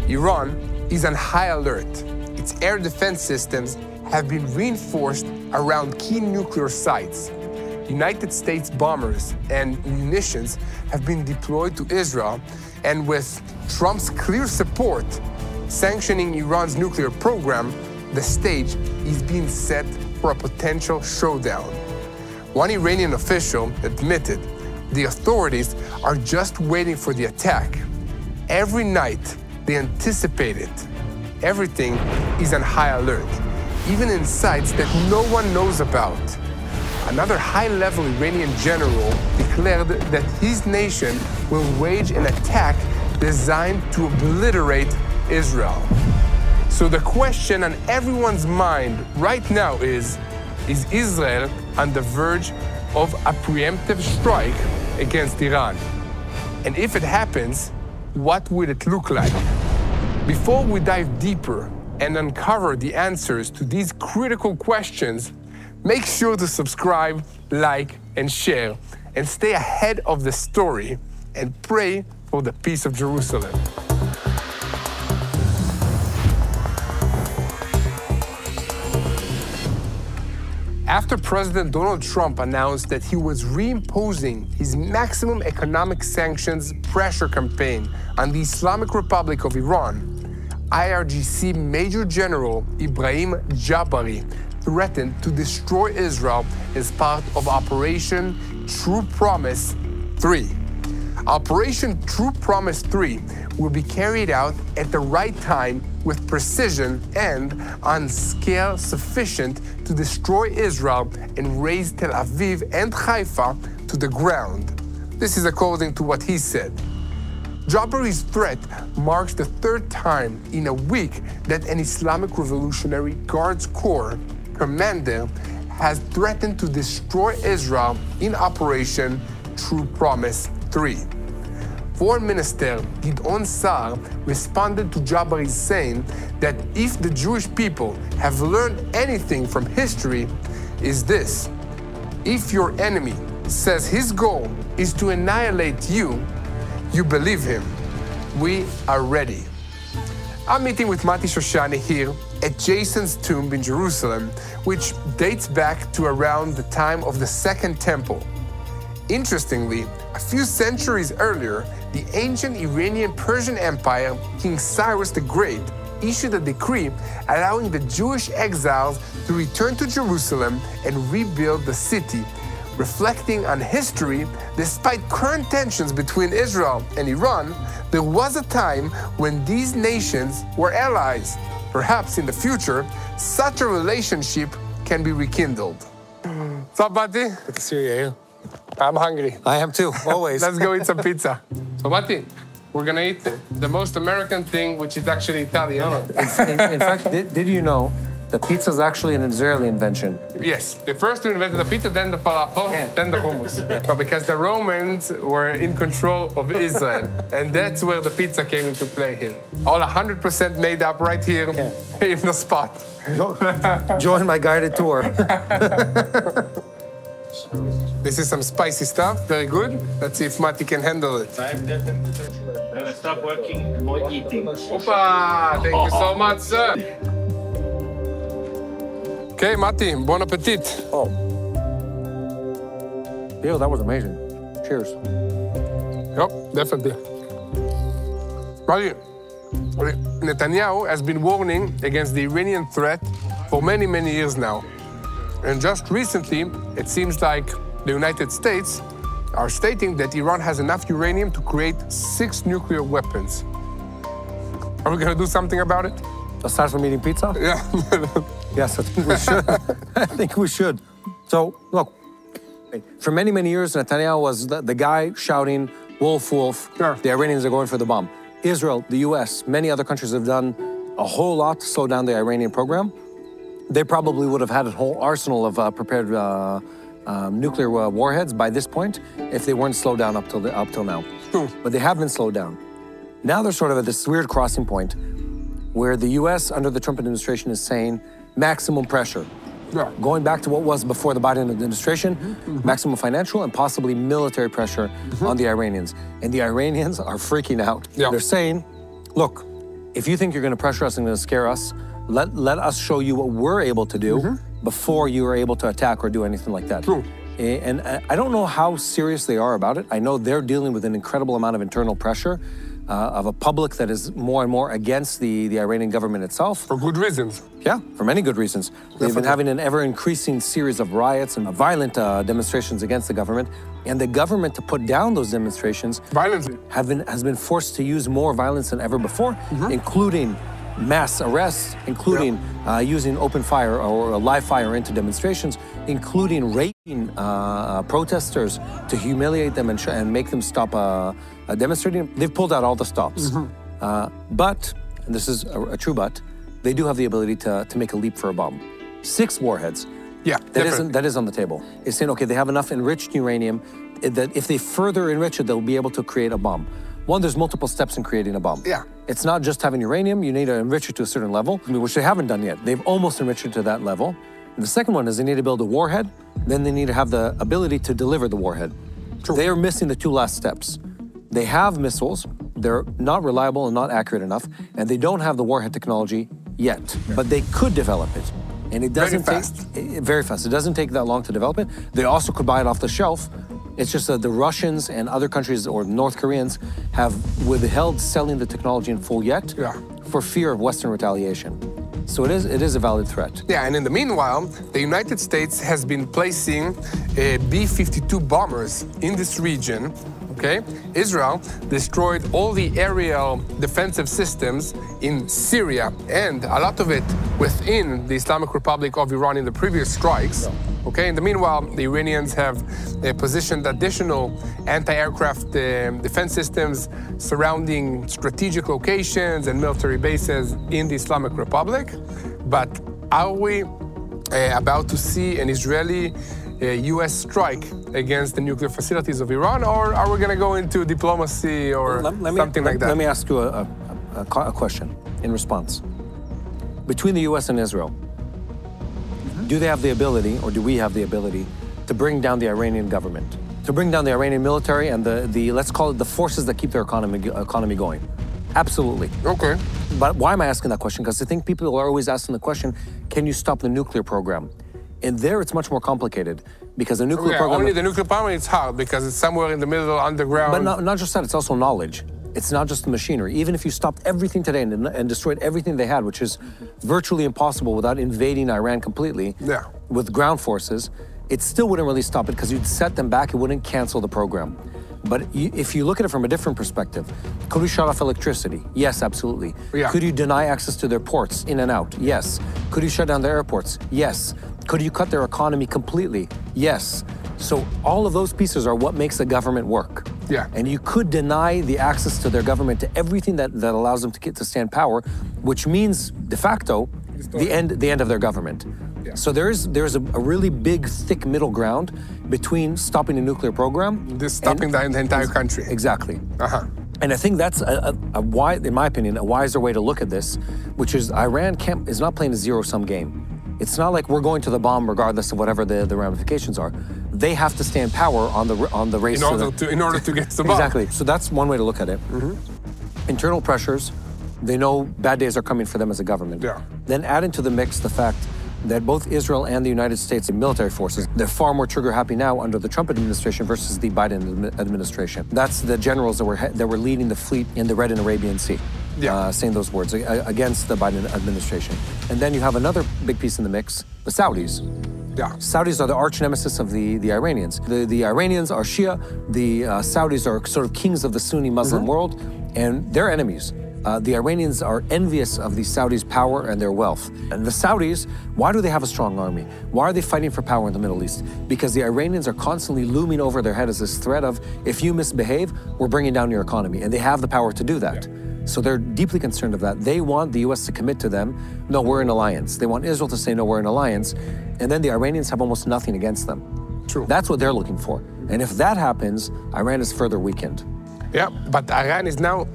Iran is on high alert. Its air defense systems have been reinforced around key nuclear sites. United States bombers and munitions have been deployed to Israel, and with Trump's clear support sanctioning Iran's nuclear program, the stage is being set for a potential showdown. One Iranian official admitted the authorities are just waiting for the attack. Every night they anticipate it. Everything is on high alert, even in sites that no one knows about. Another high-level Iranian general declared that his nation will wage an attack designed to obliterate Israel. So the question on everyone's mind right now is Israel on the verge of a preemptive strike against Iran? And if it happens, what would it look like? Before we dive deeper and uncover the answers to these critical questions, make sure to subscribe, like, and share, and stay ahead of the story and pray for the peace of Jerusalem. After President Donald Trump announced that he was reimposing his maximum economic sanctions pressure campaign on the Islamic Republic of Iran, IRGC Major General Ibrahim Jabari threatened to destroy Israel as part of Operation True Promise 3. Operation True Promise 3 will be carried out at the right time with precision and on scale sufficient to destroy Israel and raze Tel Aviv and Haifa to the ground. This is according to what he said. Jabari's threat marks the third time in a week that an Islamic Revolutionary Guards Corps commander has threatened to destroy Israel in Operation True Promise 3. Foreign Minister Gideon Sa'ar responded to Jabari saying that if the Jewish people have learned anything from history, is this: if your enemy says his goal is to annihilate you, you believe him. We are ready. I'm meeting with Mati Shoshani here at Jason's tomb in Jerusalem, which dates back to around the time of the Second Temple. Interestingly, a few centuries earlier, the ancient Iranian-Persian Empire, King Cyrus the Great, issued a decree allowing the Jewish exiles to return to Jerusalem and rebuild the city, reflecting on history. Despite current tensions between Israel and Iran, there was a time when these nations were allies. Perhaps in the future, such a relationship can be rekindled. What's up, Mati? Good to see you, Yair. I'm hungry. I am too, always. Let's go eat some pizza. So, Mati, we're gonna eat the most American thing, which is actually Italian. In fact, did you know that pizza is actually an Israeli invention? Yes, the first to invent the pizza, then the falafel, then the hummus. But because the Romans were in control of Israel, and that's where the pizza came into play here. All 100% made up right here in the spot. Join my guided tour. This is some spicy stuff, very good. Let's see if Mati can handle it. I'm gonna stop working, more eating. Opa! Thank you so much, sir. Okay, Mati, bon appetit. Oh. Ew, that was amazing. Cheers. Yep, definitely. Mati, Netanyahu has been warning against the Iranian threat for many, many years now. And just recently, it seems like the United States are stating that Iran has enough uranium to create 6 nuclear weapons. Are we gonna do something about it? Aside from eating pizza? Yeah. Yes, I think we should. I think we should. So, look, for many, many years, Netanyahu was the guy shouting, wolf, wolf, Sure. The Iranians are going for the bomb. Israel, the US, many other countries have done a whole lot to slow down the Iranian program. They probably would have had a whole arsenal of prepared nuclear warheads by this point if they weren't slowed down up till now. But they have been slowed down. Now they're sort of at this weird crossing point where the US under the Trump administration is saying maximum pressure. Yeah. Going back to what was before the Biden administration, maximum financial and possibly military pressure on the Iranians. And the Iranians are freaking out. Yeah. They're saying, look, if you think you're going to pressure us and going to scare us, let us show you what we're able to do before you are able to attack or do anything like that. True. And I don't know how serious they are about it. I know they're dealing with an incredible amount of internal pressure of a public that is more and more against the Iranian government itself. For good reasons. Yeah, for many good reasons. They've been having an ever-increasing series of riots and violent demonstrations against the government. And the government, to put down those demonstrations, Violently. has been forced to use more violence than ever before, including mass arrests, including using open fire or live fire into demonstrations, including raping protesters to humiliate them and make them stop demonstrating. They've pulled out all the stops. But, and this is a true but, they do have the ability to make a leap for a bomb. 6 warheads. Yeah, that is on the table. It's saying, okay, they have enough enriched uranium that if they further enrich it, they'll be able to create a bomb. One, there's multiple steps in creating a bomb. Yeah. It's not just having uranium, you need to enrich it to a certain level, which they haven't done yet. They've almost enriched it to that level. And the second one is they need to build a warhead, then they need to have the ability to deliver the warhead. True. They are missing the 2 last steps. They have missiles, they're not reliable and not accurate enough, and they don't have the warhead technology yet, but they could develop it. And it doesn't very fast. It doesn't take that long to develop it. They also could buy it off the shelf. It's just that the Russians and other countries or North Koreans have withheld selling the technology in full yet for fear of Western retaliation. So it is a valid threat. Yeah, and in the meanwhile, the United States has been placing B-52 bombers in this region. Okay, Israel destroyed all the aerial defensive systems in Syria, and a lot of it within the Islamic Republic of Iran in the previous strikes. Okay, in the meanwhile, the Iranians have positioned additional anti-aircraft defense systems surrounding strategic locations and military bases in the Islamic Republic. But are we about to see an Israeli U.S. strike against the nuclear facilities of Iran, or are we going to go into diplomacy or something like that? Let me ask you a question in response. Between the U.S. and Israel, do they have the ability, or do we have the ability, to bring down the Iranian government, to bring down the Iranian military and the let's call it the forces that keep their economy going? Absolutely. Okay. But why am I asking that question? Because I think people are always asking the question, can you stop the nuclear program? And there it's much more complicated because the nuclear program... Only the nuclear program, it's hard because it's somewhere in the middle, underground. But not just that, it's also knowledge. It's not just the machinery. Even if you stopped everything today and destroyed everything they had, which is virtually impossible without invading Iran completely with ground forces, it still wouldn't really stop it because you'd set them back, it wouldn't cancel the program. But if you look at it from a different perspective, could we shut off electricity? Yes, absolutely. Yeah. Could you deny access to their ports in and out? Yes. Could you shut down their airports? Yes. Could you cut their economy completely? Yes. So all of those pieces are what makes a government work. Yeah. And you could deny the access to their government to everything that allows them to stand power, which means de facto the end of their government. Yeah. So there's a really big, thick middle ground between stopping a nuclear program, stopping the entire country. Exactly. And I think that's in my opinion, a wiser way to look at this, which is Iran is not playing a zero-sum game. It's not like we're going to the bomb regardless of whatever the ramifications are. They have to stand power on the race in order to get to the bomb. Exactly. So that's one way to look at it. Internal pressures. They know bad days are coming for them as a government. Yeah. Then add into the mix the fact that both Israel and the United States military forces, they're far more trigger-happy now under the Trump administration versus the Biden administration. That's the generals that were leading the fleet in the Red and Arabian Sea, saying those words against the Biden administration. And then you have another big piece in the mix, the Saudis. Yeah. Saudis are the arch nemesis of the Iranians. The Iranians are Shia, the Saudis are sort of kings of the Sunni Muslim world, and they're enemies. The Iranians are envious of the Saudis' power and their wealth. And the Saudis, why do they have a strong army? Why are they fighting for power in the Middle East? Because the Iranians are constantly looming over their head as this threat of, if you misbehave, we're bringing down your economy. And they have the power to do that. So they're deeply concerned of that. They want the U.S. to commit to them, no, we're in alliance. They want Israel to say, no, we're in alliance. And then the Iranians have almost nothing against them. True. That's what they're looking for. And if that happens, Iran is further weakened. Yeah, but Iran is now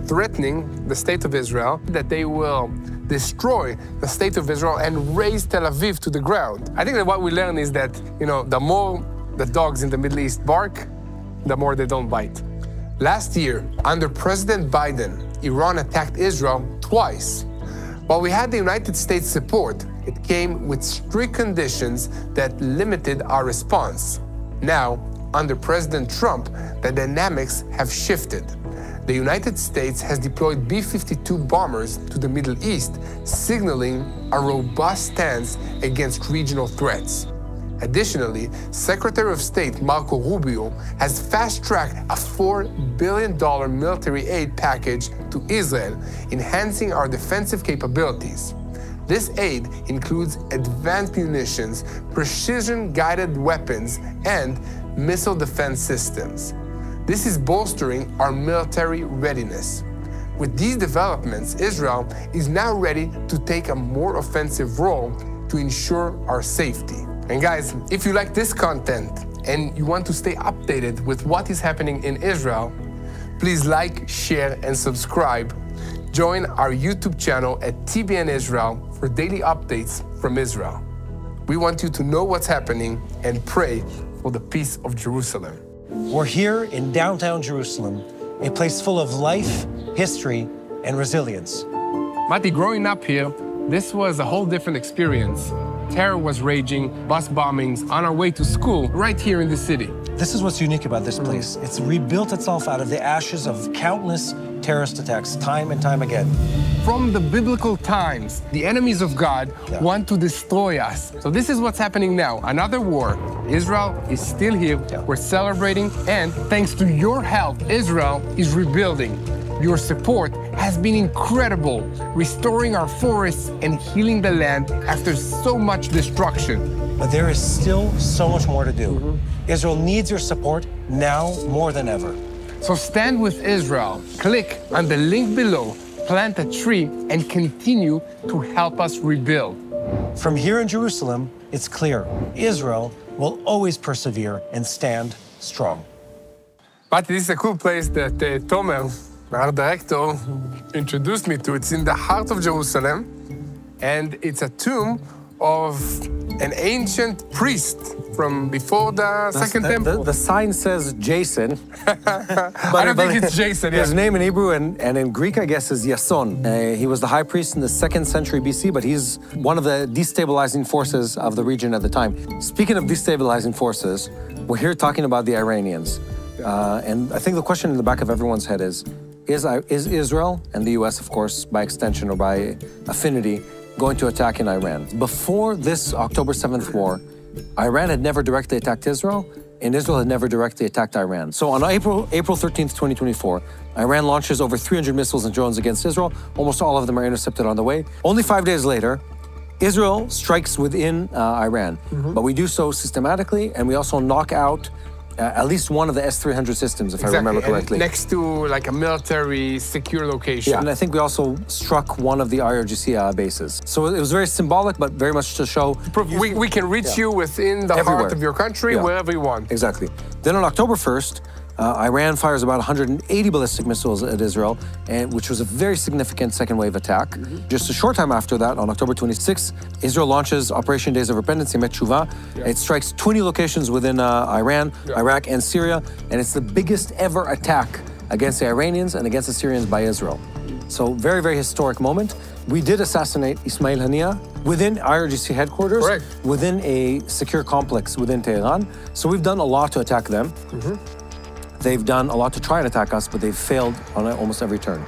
threatening the state of Israel that they will destroy the state of Israel and raze Tel Aviv to the ground. I think that what we learn is that, the more the dogs in the Middle East bark, the more they don't bite. Last year, under President Biden, Iran attacked Israel twice. While we had the United States support, it came with strict conditions that limited our response. Now, under President Trump, the dynamics have shifted. The United States has deployed B-52 bombers to the Middle East, signaling a robust stance against regional threats. Additionally, Secretary of State Marco Rubio has fast-tracked a $4 billion military aid package to Israel, enhancing our defensive capabilities. This aid includes advanced munitions, precision-guided weapons, and missile defense systems. This is bolstering our military readiness. With these developments, Israel is now ready to take a more offensive role to ensure our safety. And guys, if you like this content and you want to stay updated with what is happening in Israel, please like, share, and subscribe. Join our YouTube channel at TBN Israel for daily updates from Israel. We want you to know what's happening and pray for the peace of Jerusalem. We're here in downtown Jerusalem, a place full of life, history, and resilience. Mati, growing up here, this was a whole different experience. Terror was raging, bus bombings on our way to school right here in the city. This is what's unique about this place. It's rebuilt itself out of the ashes of countless terrorist attacks, time and time again. From the biblical times, the enemies of God want to destroy us. So this is what's happening now, another war. Israel is still here, we're celebrating, and thanks to your help, Israel is rebuilding. Your support has been incredible, restoring our forests and healing the land after so much destruction. But there is still so much more to do. Israel needs your support now more than ever. So stand with Israel. Click on the link below, plant a tree, and continue to help us rebuild. From here in Jerusalem, it's clear Israel will always persevere and stand strong. But this is a cool place that Tomer, our director, introduced me to. It's in the heart of Jerusalem, and it's a tomb of an ancient priest from before the Second Temple. The sign says Jason. I don't think it's Jason. His name in Hebrew and in Greek, I guess, is Yason. He was the high priest in the 2nd century BC, but he's one of the destabilizing forces of the region at the time. Speaking of destabilizing forces, we're here talking about the Iranians. And I think the question in the back of everyone's head is Israel, and the US, of course, by extension or by affinity, going to attack in Iran? Before this October 7th war, Iran had never directly attacked Israel, and Israel had never directly attacked Iran. So on April 13th, 2024, Iran launches over 300 missiles and drones against Israel. Almost all of them are intercepted on the way. Only 5 days later, Israel strikes within Iran. But we do so systematically, and we also knock out at least one of the S-300 systems, if I remember correctly. And next to like a military secure location. Yeah, and I think we also struck one of the IRGC bases. So it was very symbolic, but very much to show... We can reach you within the heart of your country, wherever you want. Exactly. Then on October 1st, Iran fires about 180 ballistic missiles at Israel, which was a very significant second wave attack. Just a short time after that, on October 26th, Israel launches Operation Days of Repentance, Met Shuvah. It strikes 20 locations within Iran, Iraq, and Syria, and it's the biggest ever attack against the Iranians and against the Syrians by Israel. So very, very historic moment. We did assassinate Ismail Haniyeh within IRGC headquarters, within a secure complex within Tehran. So we've done a lot to attack them. They've done a lot to try and attack us, but they've failed on almost every turn.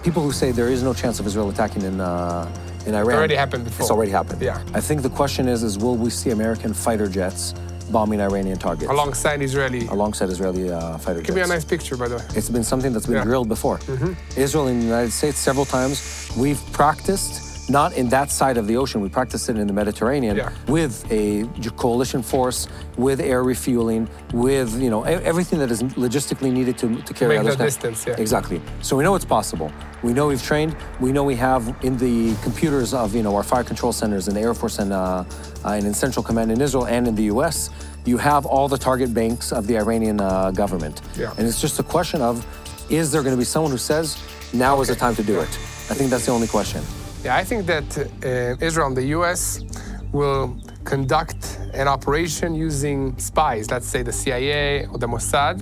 People who say there is no chance of Israel attacking in Iran. It already happened before. It's already happened. Yeah. I think the question is will we see American fighter jets bombing Iranian targets? Alongside Israeli fighter jets. It could be a nice picture, by the way. It's been something that's been drilled before. Israel and the United States, several times, we've practiced, not in that side of the ocean, we practiced it in the Mediterranean with a coalition force, with air refueling, with everything that is logistically needed to carry out the distance. Exactly. So we know it's possible. We know we've trained. We know we have in the computers of our fire control centers in the Air Force and in Central Command in Israel and in the US, you have all the target banks of the Iranian government. And it's just a question of, is there going to be someone who says, now is the time to do it? I think that's the only question. Yeah, I think that Israel and the US will conduct an operation using spies, let's say the CIA or the Mossad,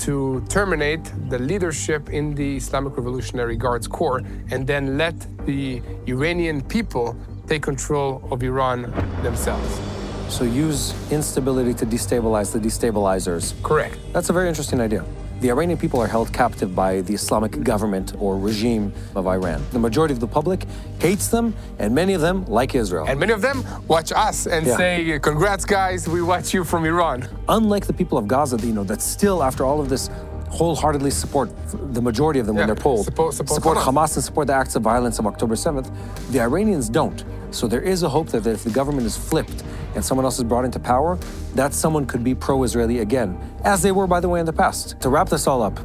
to terminate the leadership in the Islamic Revolutionary Guards Corps and then let the Iranian people take control of Iran themselves. So use instability to destabilize the destabilizers. Correct. That's a very interesting idea. The Iranian people are held captive by the Islamic government or regime of Iran. The majority of the public hates them, and many of them like Israel. And many of them watch us and say, congrats guys, we watch you from Iran. Unlike the people of Gaza, that still, after all of this, wholeheartedly support, the majority of them when they're polled, support Hamas and support the acts of violence of October 7th, the Iranians don't. So there is a hope that if the government is flipped and someone else is brought into power, that someone could be pro-Israeli again, as they were, by the way, in the past. To wrap this all up,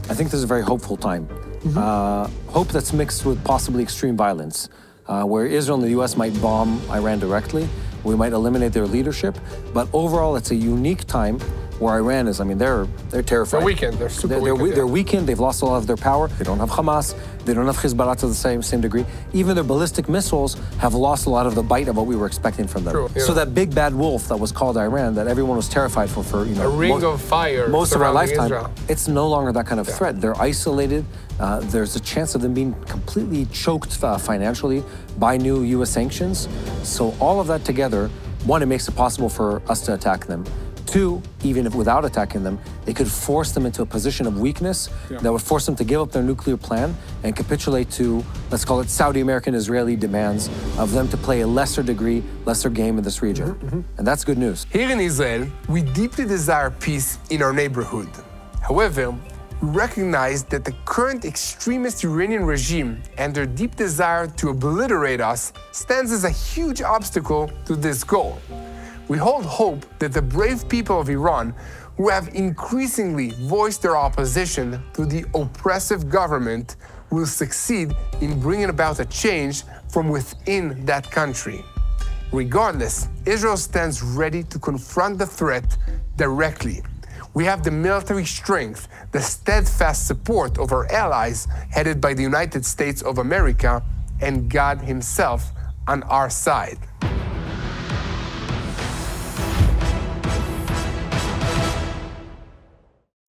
I think this is a very hopeful time. Hope that's mixed with possibly extreme violence, where Israel and the US might bomb Iran directly. We might eliminate their leadership, but overall it's a unique time where Iran is, they're terrified. They're weakened, they're super weakened. They're weakened, they've lost a lot of their power. They don't have Hamas, they don't have Hezbollah to the same degree. Even their ballistic missiles have lost a lot of the bite of what we were expecting from them. True, so that big bad wolf that was called Iran, that everyone was terrified for a ring of fire most of our lifetime, Israel. It's no longer that kind of threat. They're isolated. There's a chance of them being completely choked financially by new US sanctions. So all of that together, one, it makes it possible for us to attack them. Two, even if without attacking them, it could force them into a position of weakness that would force them to give up their nuclear plan and capitulate to, let's call it Saudi American-Israeli demands of them to play a lesser degree, lesser game in this region. And that's good news. Here in Israel, we deeply desire peace in our neighborhood. However, we recognize that the current extremist Iranian regime and their deep desire to obliterate us stands as a huge obstacle to this goal. We hold hope that the brave people of Iran, who have increasingly voiced their opposition to the oppressive government, will succeed in bringing about a change from within that country. Regardless, Israel stands ready to confront the threat directly. We have the military strength, the steadfast support of our allies, headed by the United States of America, and God Himself on our side.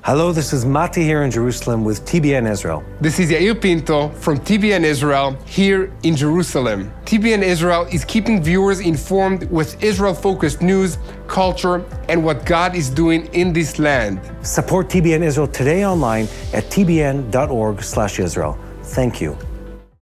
Hello, this is Mati here in Jerusalem with TBN Israel. This is Yair Pinto from TBN Israel here in Jerusalem. TBN Israel is keeping viewers informed with Israel-focused news, culture, and what God is doing in this land. Support TBN Israel today online at tbn.org/Israel. Thank you.